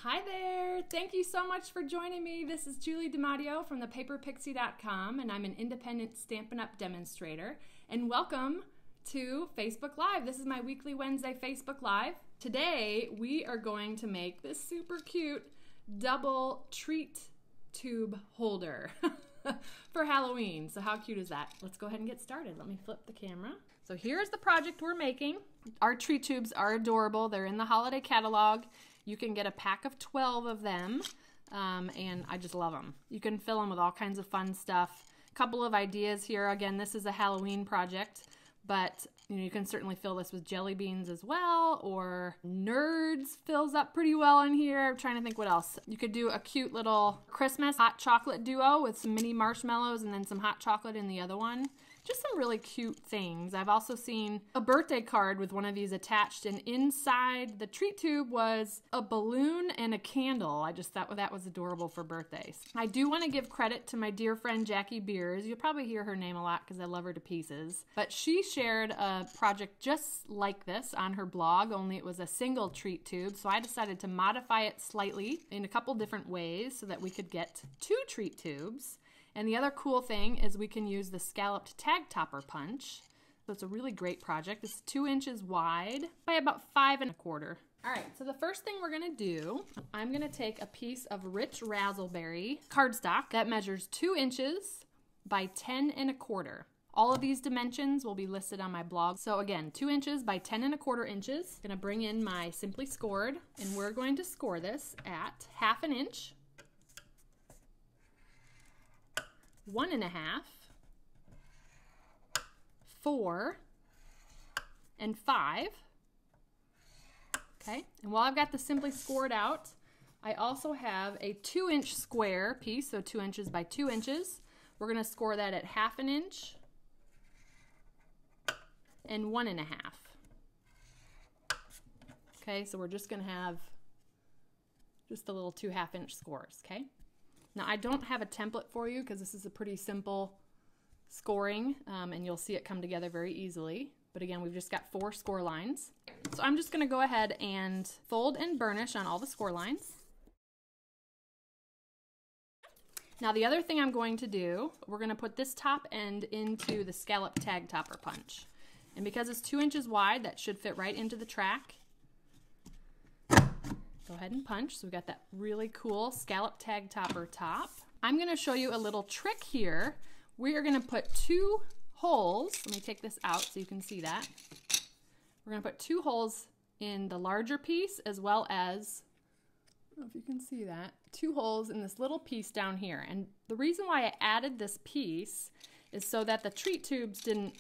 Hi there! Thank you so much for joining me. This is Julie DiMatteo from thepaperpixie.com, and I'm an independent Stampin' Up! Demonstrator. And welcome to Facebook Live. This is my weekly Wednesday Facebook Live. Today we are going to make this super cute double treat tube holder for Halloween. So how cute is that? Let's go ahead and get started. Let me flip the camera. So here's the project we're making. Our treat tubes are adorable. They're in the holiday catalog. You can get a pack of 12 of them, and I just love them. You can fill them with all kinds of fun stuff. A couple of ideas here. Again, this is a Halloween project, but you can certainly fill this with jelly beans as well, or Nerds fills up pretty well in here. I'm trying to think what else. You could do a cute little Christmas hot chocolate duo with some mini marshmallows and then some hot chocolate in the other one. Just some really cute things. I've also seen a birthday card with one of these attached, and inside the treat tube was a balloon and a candle. I just thought that was adorable for birthdays. I do want to give credit to my dear friend Jackie Beers. You'll probably hear her name a lot because I love her to pieces. But she shared a project just like this on her blog, only it was a single treat tube. So I decided to modify it slightly in a couple different ways so that we could get 2 treat tubes. And the other cool thing is we can use the scalloped tag topper punch. So it's a really great project. It's 2 inches wide by about 5 1/4. All right, so the first thing we're gonna do, I'm gonna take a piece of rich raspberry cardstock that measures 2 inches by 10 1/4. All of these dimensions will be listed on my blog. So again, 2 inches by 10 1/4 inches. I'm gonna bring in my Simply Scored, and we're going to score this at 1/2 inch. 1 1/2, 4, and 5. Okay, and while I've got the Simply Scored out, I also have a 2-inch square piece, so 2 inches by 2 inches. We're going to score that at 1/2 inch and 1 1/2. Okay, so we're just going to have just the little 2 1/2-inch scores, okay? Now, I don't have a template for you because this is a pretty simple scoring, and you'll see it come together very easily. But again, we've just got 4 score lines. So I'm just going to go ahead and fold and burnish on all the score lines. Now, the other thing I'm going to do, we're going to put this top end into the scallop tag topper punch. And because it's 2 inches wide, that should fit right into the track. Go ahead and punch. So we've got that really cool scallop tag topper top. I'm going to show you a little trick here. We are going to put 2 holes. Let me take this out so you can see that. We're going to put 2 holes in the larger piece as well as, I don't know if you can see that, 2 holes in this little piece down here. And the reason why I added this piece is so that the treat tubes didn't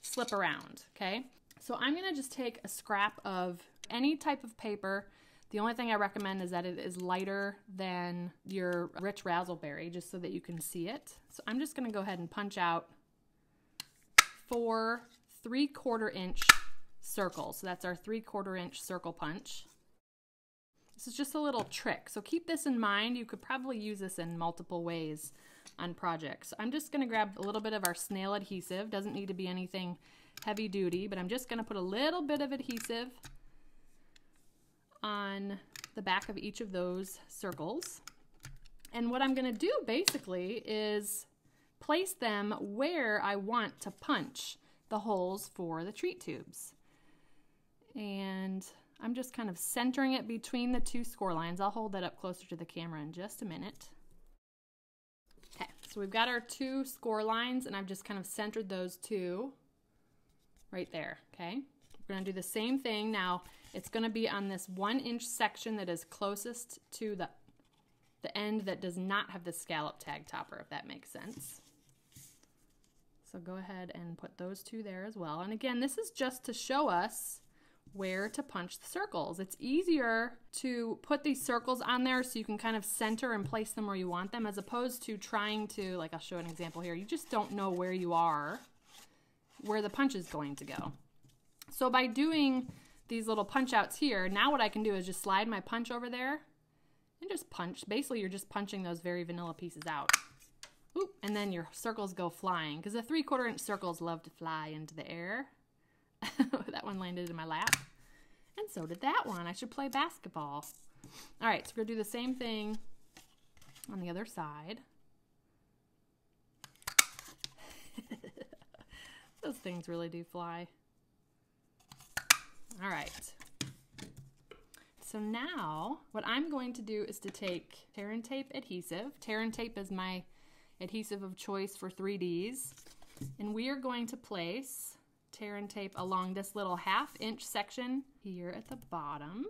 slip around, okay? So I'm going to just take a scrap of any type of paper. The only thing I recommend is that it is lighter than your rich raspberry, just so that you can see it. So I'm just gonna go ahead and punch out 4 3/4 inch circles. So that's our 3/4 inch circle punch. This is just a little trick. So keep this in mind. You could probably use this in multiple ways on projects. I'm just gonna grab a little bit of our snail adhesive. Doesn't need to be anything heavy duty, but I'm just gonna put a little bit of adhesive on the back of each of those circles. And what I'm going to do basically is place them where I want to punch the holes for the treat tubes. And I'm just kind of centering it between the 2 score lines. I'll hold that up closer to the camera in just a minute. Okay, so we've got our 2 score lines, and I've just kind of centered those 2 right there, okay? We're going to do the same thing. Now, it's going to be on this 1-inch section that is closest to the end that does not have the scallop tag topper, if that makes sense. So go ahead and put those 2 there as well. And again, this is just to show us where to punch the circles. It's easier to put these circles on there so you can kind of center and place them where you want them, as opposed to trying to, like I'll show an example here, you just don't know where you are, where the punch is going to go. So by doing these little punch outs here, now what I can do is just slide my punch over there and just punch. Basically, you're just punching those very vanilla pieces out. Oop, and then your circles go flying, because the 3/4 inch circles love to fly into the air. That one landed in my lap. And so did that one. I should play basketball. All right, so we're gonna do the same thing on the other side. Those things really do fly. All right. So now what I'm going to do is to take tear and tape adhesive. Tear and tape is my adhesive of choice for 3Ds. And we are going to place tear and tape along this little 1/2 inch section here at the bottom.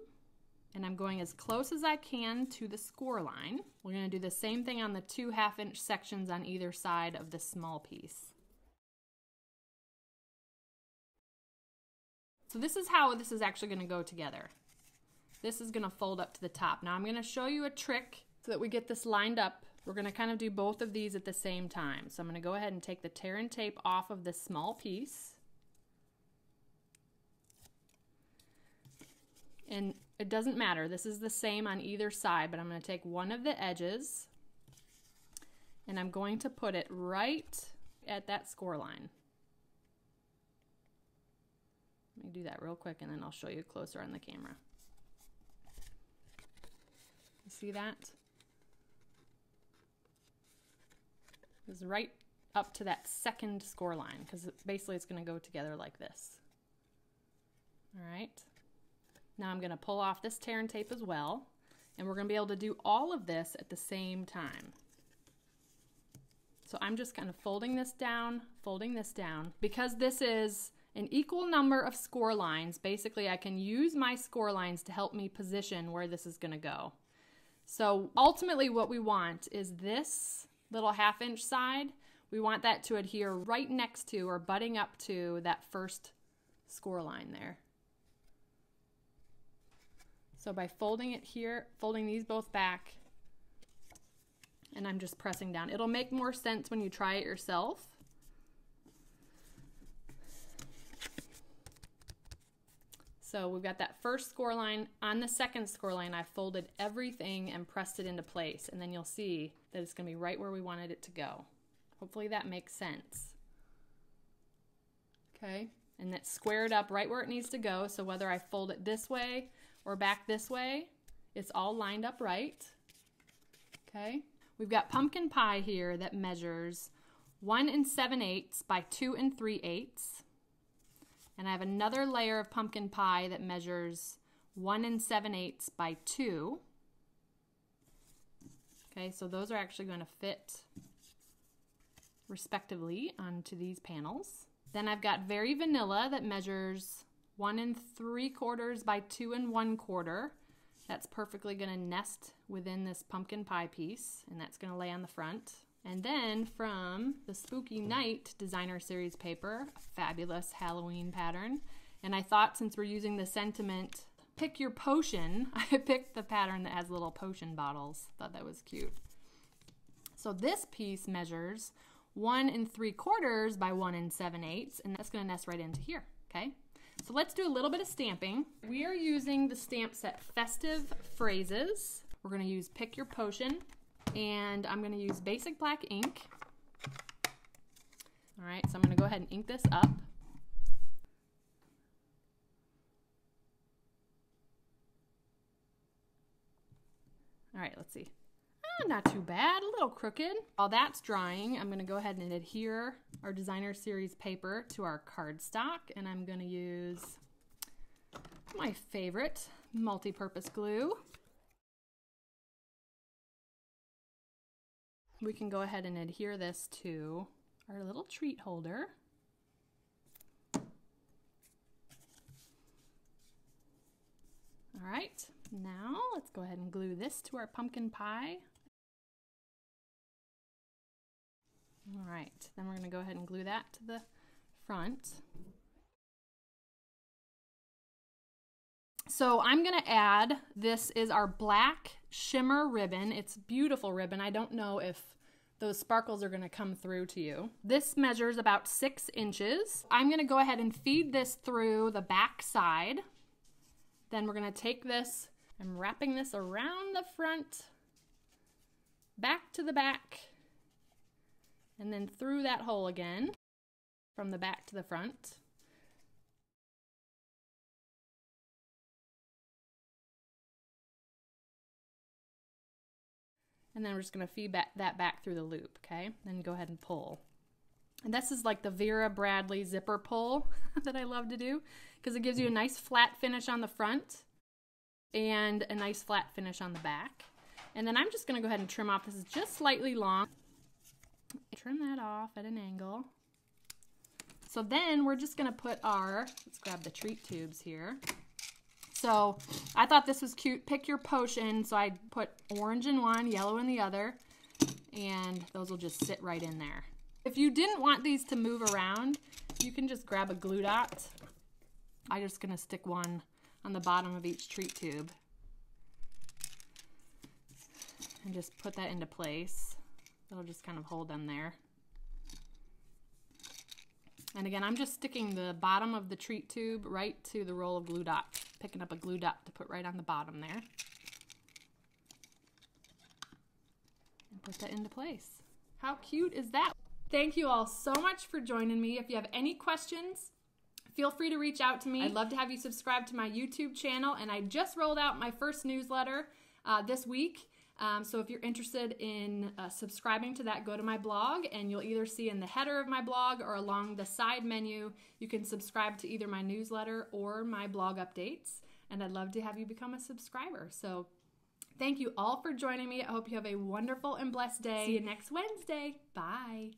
And I'm going as close as I can to the score line. We're going to do the same thing on the 2 1/2 inch sections on either side of the small piece. So this is how this is actually going to go together. This is going to fold up to the top. Now I'm going to show you a trick so that we get this lined up. We're going to kind of do both of these at the same time. So I'm going to go ahead and take the tear and tape off of this small piece. And it doesn't matter. This is the same on either side, but I'm going to take one of the edges and I'm going to put it right at that score line. Let me do that real quick and then I'll show you closer on the camera. You see that? It's right up to that second score line because basically it's going to go together like this. All right. Now I'm going to pull off this tear and tape as well, and we're going to be able to do all of this at the same time. So I'm just kind of folding this down. Because this is an equal number of score lines, basically I can use my score lines to help me position where this is going to go. So ultimately what we want is this little 1/2 inch side. We want that to adhere right next to or butting up to that first score line there. So by folding it here, folding these both back, and I'm just pressing down. It'll make more sense when you try it yourself. So we've got that first score line. On the second score line, I folded everything and pressed it into place. And then you'll see that it's going to be right where we wanted it to go. Hopefully that makes sense. Okay, and that's squared up right where it needs to go. So whether I fold it this way or back this way, it's all lined up right. Okay, we've got pumpkin pie here that measures 1 7/8 by 2 3/8. And I have another layer of pumpkin pie that measures 1 7/8 by 2. Okay, so those are actually going to fit respectively onto these panels. Then I've got Very Vanilla that measures 1 3/4 by 2 1/4. That's perfectly going to nest within this pumpkin pie piece, and that's going to lay on the front. And then from the Spooky Night designer series paper, a fabulous Halloween pattern. And I thought since we're using the sentiment, pick your potion, I picked the pattern that has little potion bottles. Thought that was cute. So this piece measures 1 3/4 by 1 7/8, and that's going to nest right into here, okay? So let's do a little bit of stamping. We are using the stamp set Festive Phrases. We're going to use Pick Your Potion. And I'm going to use basic black ink. All right, so I'm going to go ahead and ink this up. All right, let's see. Oh, not too bad, a little crooked. While that's drying, I'm going to go ahead and adhere our designer series paper to our cardstock, and I'm going to use my favorite multi-purpose glue. We can go ahead and adhere this to our little treat holder. All right, now let's go ahead and glue this to our pumpkin pie. All right, then we're going to go ahead and glue that to the front. So I'm going to add, this is our black shimmer ribbon. It's beautiful ribbon. I don't know if those sparkles are going to come through to you. This measures about 6 inches. I'm going to go ahead and feed this through the back side. Then we're going to take this, I'm wrapping this around the front, back to the back, and then through that hole again, from the back to the front. And then we're just going to feed that back through the loop, okay? Then go ahead and pull. And this is like the Vera Bradley zipper pull that I love to do because it gives you a nice flat finish on the front and a nice flat finish on the back. And then I'm just going to go ahead and trim off. This is just slightly long. Trim that off at an angle. So then we're just going to put our, let's grab the treat tubes here. So I thought this was cute. Pick your potion. So I put orange in one, yellow in the other, and those will just sit right in there. If you didn't want these to move around, you can just grab a glue dot. I'm just going to stick one on the bottom of each treat tube and just put that into place. It'll just kind of hold them there. And again, I'm just sticking the bottom of the treat tube right to the roll of glue dots, picking up a glue dot to put right on the bottom there. And put that into place. How cute is that? Thank you all so much for joining me. If you have any questions, feel free to reach out to me. I'd love to have you subscribe to my YouTube channel, and I just rolled out my first newsletter this week. So if you're interested in subscribing to that, go to my blog, and you'll either see in the header of my blog or along the side menu, you can subscribe to either my newsletter or my blog updates, and I'd love to have you become a subscriber. So thank you all for joining me. I hope you have a wonderful and blessed day. See you next Wednesday. Bye.